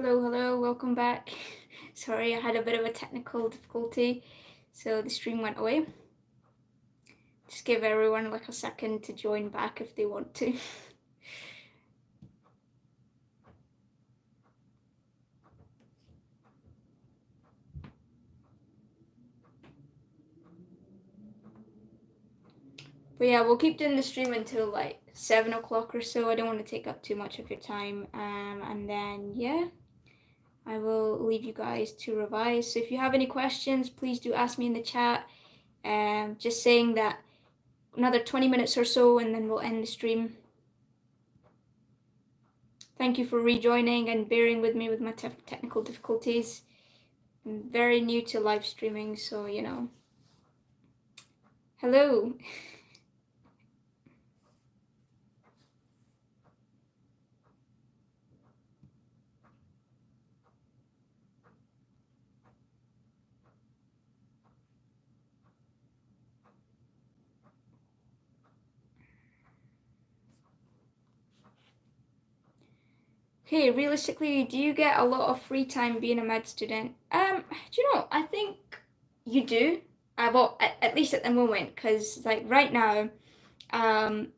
Hello, welcome back. Sorry, I had a bit of a technical difficulty, so the stream went away. Just give everyone like a second to join back if they want to. But yeah, we'll keep doing the stream until like 7 o'clock or so. I don't want to take up too much of your time. And then, yeah, I will leave you guys to revise. So if you have any questions, please do ask me in the chat. Just saying that another 20 minutes or so and then we'll end the stream. Thank you for rejoining and bearing with me with my technical difficulties. I'm very new to live streaming, so hello. Okay, realistically, do you get a lot of free time being a med student? Do you know, I think you do. Well, at least at the moment, because like right now, um,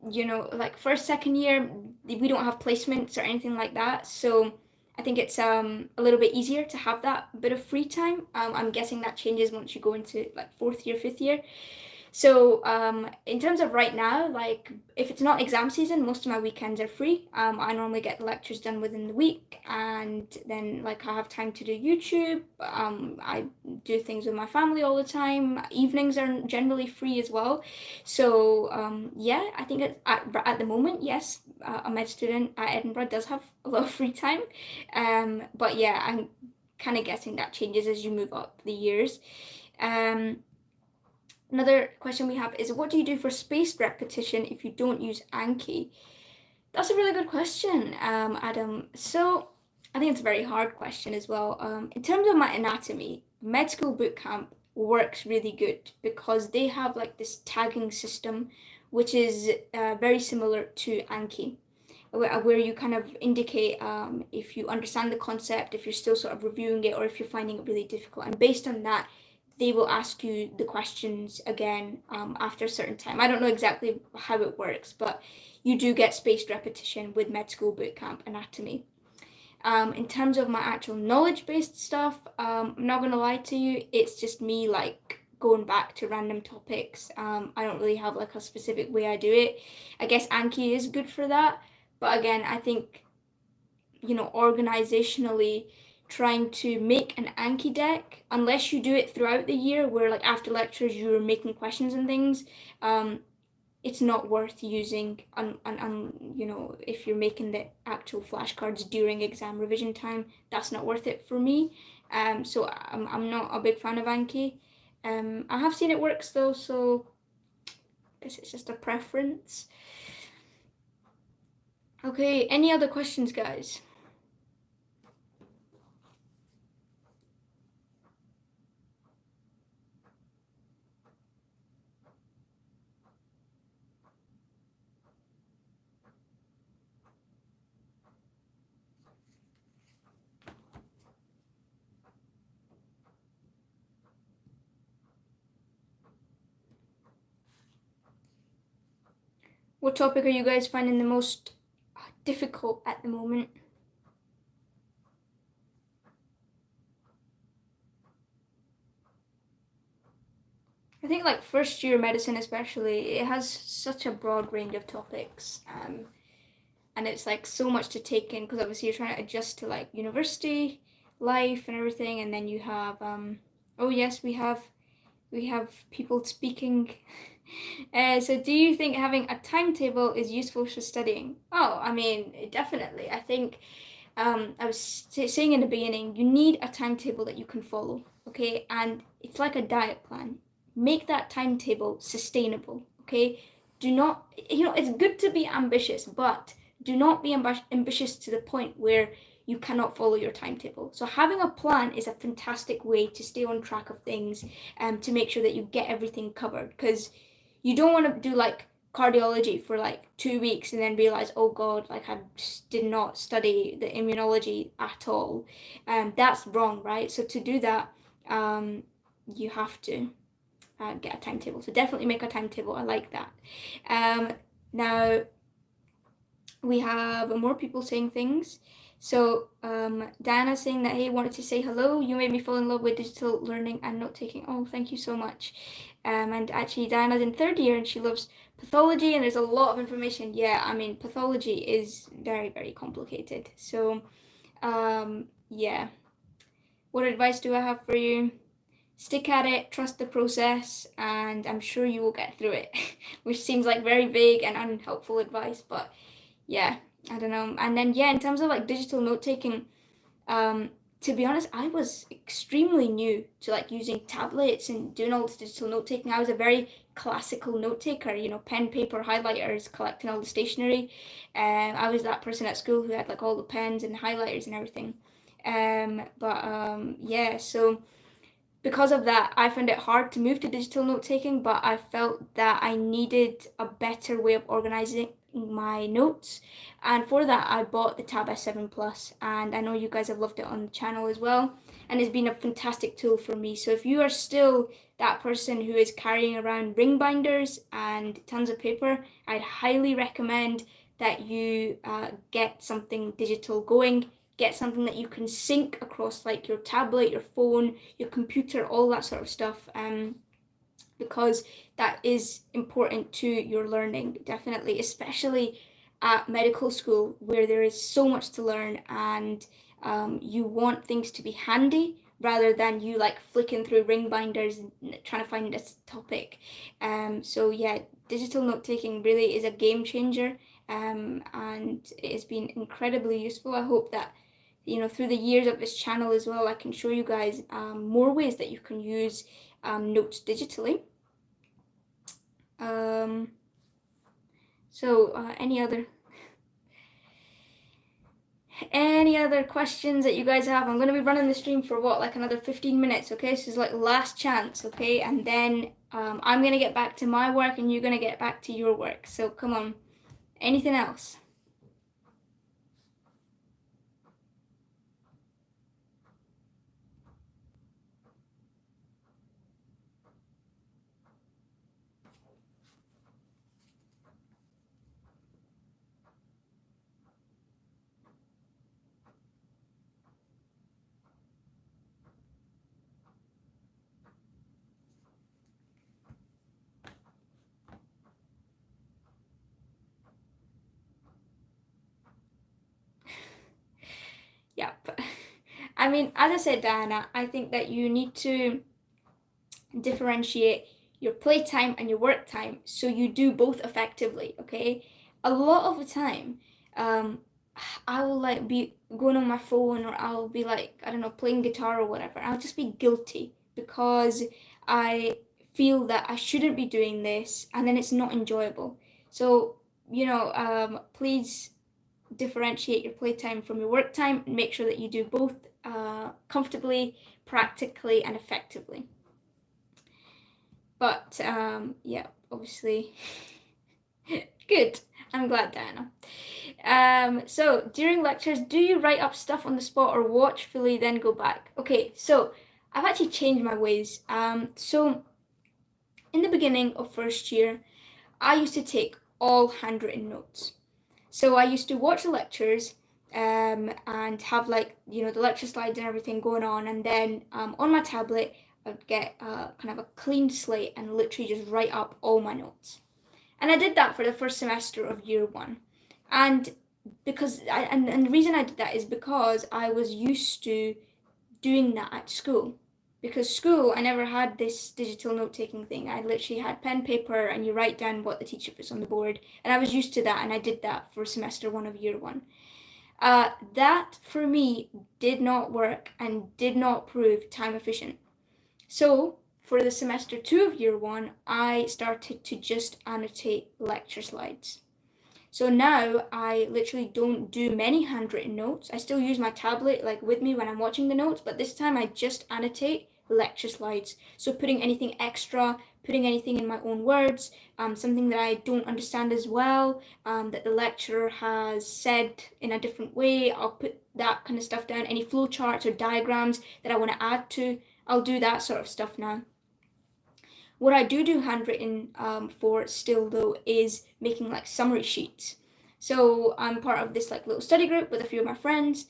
like first, second year, we don't have placements or anything like that. So I think it's a little bit easier to have that bit of free time. I'm guessing that changes once you go into like fourth year, fifth year. So in terms of right now, like if it's not exam season, most of my weekends are free. I normally get the lectures done within the week, and then like I have time to do YouTube. I do things with my family all the time. Evenings are generally free as well. So yeah, I think at the moment, yes, a med student at Edinburgh does have a lot of free time. But yeah, I'm kind of guessing that changes as you move up the years. Another question we have is, what do you do for spaced repetition if you don't use Anki? That's a really good question, Adam. So I think it's a very hard question as well. In terms of my anatomy, med school bootcamp works really good because they have like this tagging system, which is very similar to Anki, where you kind of indicate if you understand the concept, if you're still sort of reviewing it, or if you're finding it really difficult. And based on that, they will ask you the questions again after a certain time. I don't know exactly how it works, but you do get spaced repetition with med school bootcamp anatomy. In terms of my actual knowledge-based stuff, I'm not gonna lie to you, it's just me like going back to random topics. I don't really have like a specific way I do it. I guess Anki is good for that, but again, I think organizationally trying to make an Anki deck, unless you do it throughout the year where like after lectures you're making questions and things, it's not worth using if you're making the actual flashcards during exam revision time. That's not worth it for me. So I'm not a big fan of Anki. I have seen it works though, so I guess it's just a preference. Okay, any other questions, guys? What topic are you guys finding the most difficult at the moment? I think like first year medicine especially, it has such a broad range of topics. And it's like so much to take in because obviously you're trying to adjust to like university life and everything, and then you have oh yes, we have people speaking. So do you think having a timetable is useful for studying? Oh, I mean, definitely. I think I was saying in the beginning, you need a timetable that you can follow, okay? And it's like a diet plan. Make that timetable sustainable, okay? Do not, it's good to be ambitious, but do not be ambitious to the point where you cannot follow your timetable. So having a plan is a fantastic way to stay on track of things and to make sure that you get everything covered, because you don't want to do like cardiology for like 2 weeks and then realize, oh God, like I just did not study the immunology at all. That's wrong, right? So to do that, you have to get a timetable. So definitely make a timetable. I like that. Now we have more people saying things. So Diana saying that, hey, wanted to say hello. You made me fall in love with digital learning and note taking. Oh, thank you so much. And actually, Diana's in third year and she loves pathology and there's a lot of information. Yeah, I mean, pathology is very, very complicated. So yeah. What advice do I have for you? Stick at it, trust the process, and I'm sure you will get through it. Which seems like very vague and unhelpful advice, but yeah, I don't know. And then yeah, in terms of like digital note taking, to be honest, I was extremely new to like using tablets and doing all this digital note taking. I was a very classical note taker, you know, pen, paper, highlighters, collecting all the stationery. I was that person at school who had like all the pens and highlighters and everything. Yeah, so because of that, I found it hard to move to digital note taking, but I felt that I needed a better way of organizing my notes. And for that, I bought the Tab S7 Plus, and I know you guys have loved it on the channel as well. And it's been a fantastic tool for me. So if you are still that person who is carrying around ring binders and tons of paper, I'd highly recommend that you get something digital going. Get something that you can sync across like your tablet, your phone, your computer, all that sort of stuff, because that is important to your learning, definitely, especially at medical school where there is so much to learn and you want things to be handy rather than you like flicking through ring binders and trying to find a topic. So yeah, digital note taking really is a game changer, and it has been incredibly useful. I hope that through the years of this channel as well, I can show you guys more ways that you can use notes digitally. So any other questions that you guys have? I'm going to be running the stream for what, like another 15 minutes, okay? So it's like last chance, okay? And then I'm going to get back to my work and you're going to get back to your work. So come on. Anything else? Yep. I mean, as I said, Diana, I think that you need to differentiate your playtime and your work time so you do both effectively, okay? A lot of the time, I will like be going on my phone or I'll be like, I don't know, playing guitar or whatever. I'll just be guilty because I feel that I shouldn't be doing this and then it's not enjoyable. So, please differentiate your playtime from your work time and make sure that you do both comfortably, practically, and effectively. But yeah, obviously, good. I'm glad, Diana. So during lectures, do you write up stuff on the spot or watch fully then go back? Okay, so I've actually changed my ways. So in the beginning of first year, I used to take all handwritten notes. So I used to watch the lectures and have like the lecture slides and everything going on, and then on my tablet I'd get kind of a clean slate and literally just write up all my notes. And I did that for the first semester of year one, and and the reason I did that is because I was used to doing that at school. Because school, I never had this digital note taking thing. I literally had pen, paper, and you write down what the teacher puts on the board. And I was used to that, and I did that for semester one of year one. That, for me, did not work and did not prove time efficient. So, for the semester two of year one, I started to just annotate lecture slides. So now I literally don't do many handwritten notes. I still use my tablet like with me when I'm watching the notes, but this time I just annotate lecture slides. So putting anything extra, putting anything in my own words, something that I don't understand as well, that the lecturer has said in a different way, I'll put that kind of stuff down. Any flowcharts or diagrams that I want to add to, I'll do that sort of stuff now. What I do handwritten for still though is making like summary sheets. So I'm part of this like little study group with a few of my friends,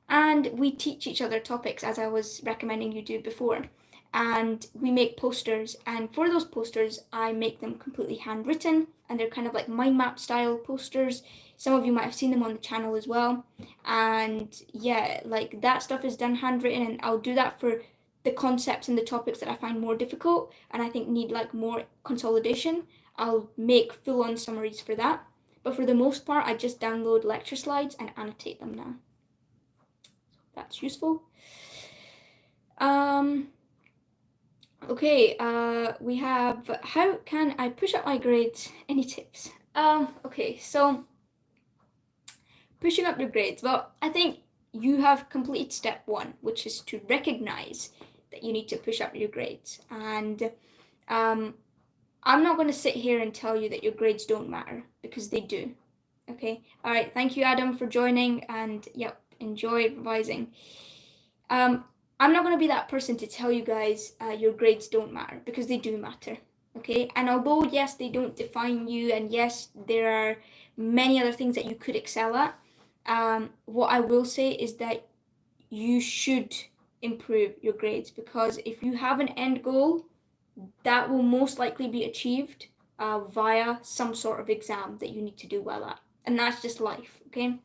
and we teach each other topics as I was recommending you do before. And we make posters, and for those posters, I make them completely handwritten, and they're kind of like mind map style posters. Some of you might have seen them on the channel as well. And yeah, like that stuff is done handwritten, and I'll do that for the concepts and the topics that I find more difficult and I think need like more consolidation. I'll make full-on summaries for that. But for the most part, I just download lecture slides and annotate them now. That's useful. Okay, we have, how can I push up my grades? Any tips? Okay, so pushing up your grades. Well, I think you have completed step one, which is to recognize that you need to push up your grades. And I'm not going to sit here and tell you that your grades don't matter, because they do. Okay, all right, thank you, Adam, for joining, and yep, enjoy revising. I'm not going to be that person to tell you guys your grades don't matter, because they do matter. Okay, and although yes, they don't define you, and yes, there are many other things that you could excel at, what I will say is that you should improve your grades, because if you have an end goal, that will most likely be achieved via some sort of exam that you need to do well at. And that's just life, okay?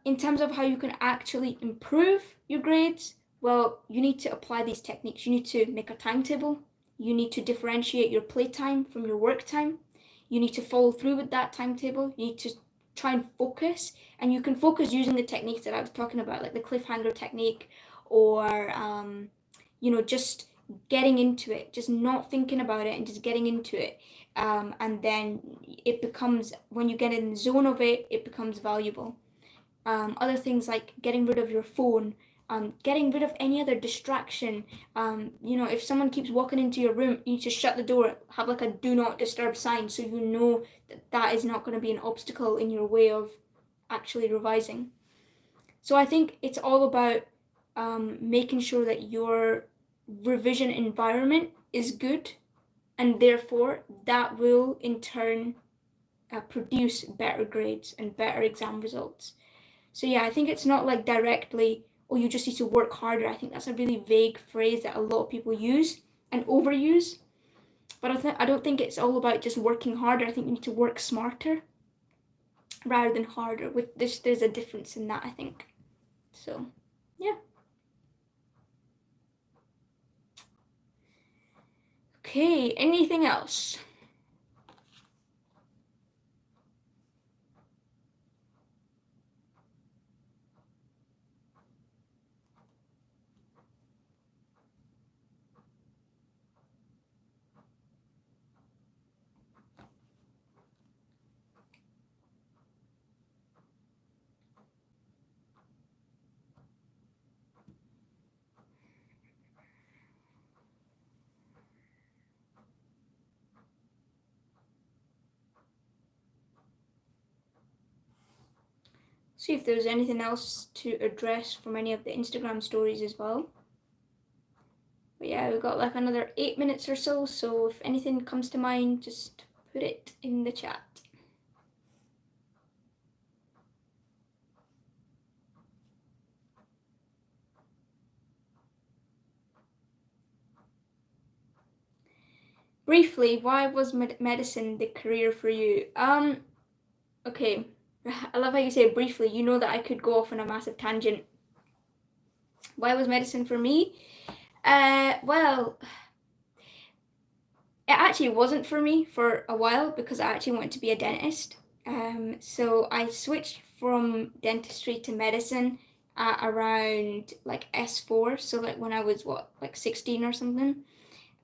In terms of how you can actually improve your grades, well, you need to apply these techniques. You need to make a timetable. You need to differentiate your playtime from your work time. You need to follow through with that timetable. You need to try and focus. And you can focus using the techniques that I was talking about, like the cliffhanger technique, or, just getting into it, just not thinking about it and just getting into it. And then it becomes, when you get in the zone of it, it becomes valuable. Other things like getting rid of your phone, getting rid of any other distraction. If someone keeps walking into your room, you need to shut the door, have like a do not disturb sign, so you know that is not going to be an obstacle in your way of actually revising. So I think it's all about making sure that your revision environment is good, and therefore that will in turn produce better grades and better exam results. So yeah, I think it's not like directly, oh, you just need to work harder. I think that's a really vague phrase that a lot of people use and overuse. But I don't think it's all about just working harder. I think you need to work smarter rather than harder. With this, there's a difference in that, I think. So yeah. Okay, anything else? See if there's anything else to address from any of the Instagram stories as well. But yeah, we've got like another 8 minutes or so, so if anything comes to mind, just put it in the chat. Briefly, why was medicine the career for you? Okay, I love how you say briefly. You know that I could go off on a massive tangent. Why was medicine for me? Well, it actually wasn't for me for a while, because I actually wanted to be a dentist. So I switched from dentistry to medicine at around like S4, so like when I was like 16 or something.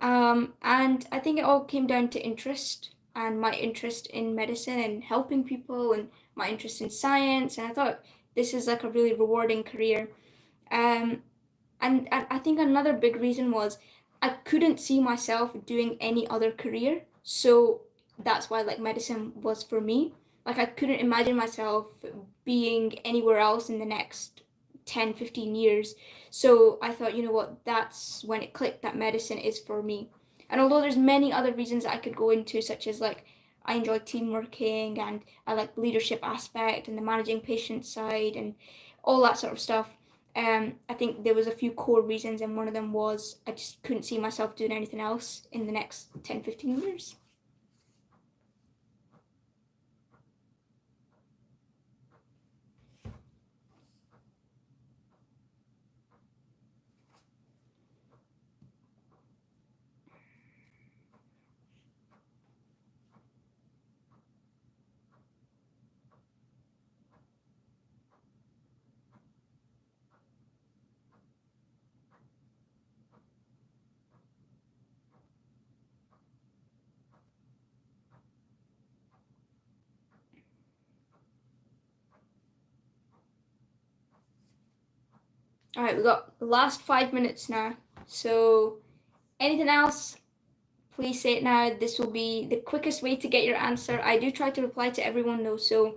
And I think it all came down to interest, and my interest in medicine and helping people, and my interest in science. And I thought this is like a really rewarding career. Um, And I think another big reason was I couldn't see myself doing any other career. So that's why like medicine was for me. Like I couldn't imagine myself being anywhere else in the next 10, 15 years. So I thought, you know what, that's when it clicked that medicine is for me. And although there's many other reasons I could go into, such as like I enjoy team working and I like leadership aspect and the managing patient side and all that sort of stuff. I think there was a few core reasons, and one of them was I just couldn't see myself doing anything else in the next 10, 15 years. All right, we got the last 5 minutes now. So, anything else? Please say it now. This will be the quickest way to get your answer. I do try to reply to everyone though, so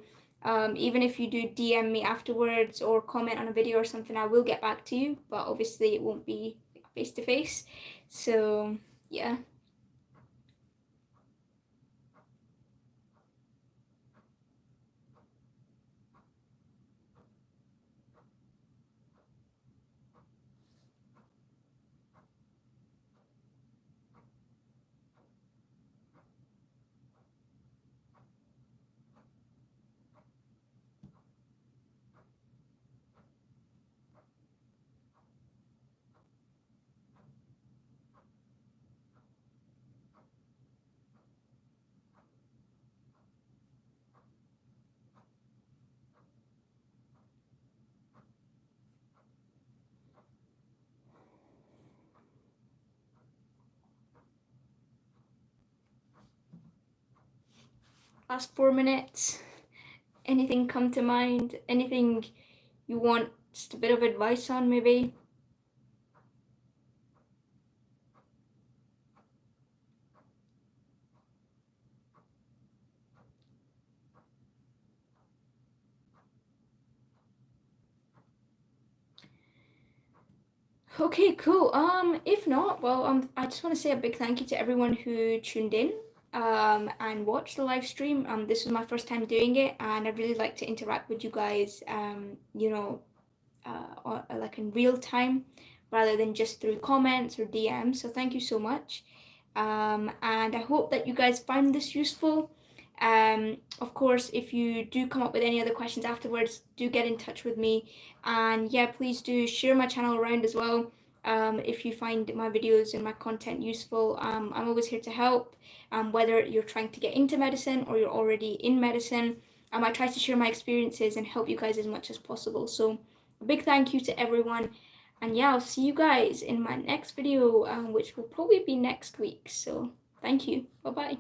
even if you do DM me afterwards or comment on a video or something, I will get back to you, but obviously it won't be face to face. So, yeah. Last 4 minutes. Anything come to mind? Anything you want just a bit of advice on, maybe? Okay, cool. If not, well, I just want to say a big thank you to everyone who tuned in, and watched the live stream. This was my first time doing it, and I'd really like to interact with you guys, like in real time rather than just through comments or DMs. So thank you so much. And I hope that you guys find this useful. Of course, if you do come up with any other questions afterwards, do get in touch with me. And yeah, please do share my channel around as well. If you find my videos and my content useful, I'm always here to help. Whether you're trying to get into medicine or you're already in medicine, I try to share my experiences and help you guys as much as possible. So a big thank you to everyone. And yeah, I'll see you guys in my next video, which will probably be next week. So thank you. Bye bye.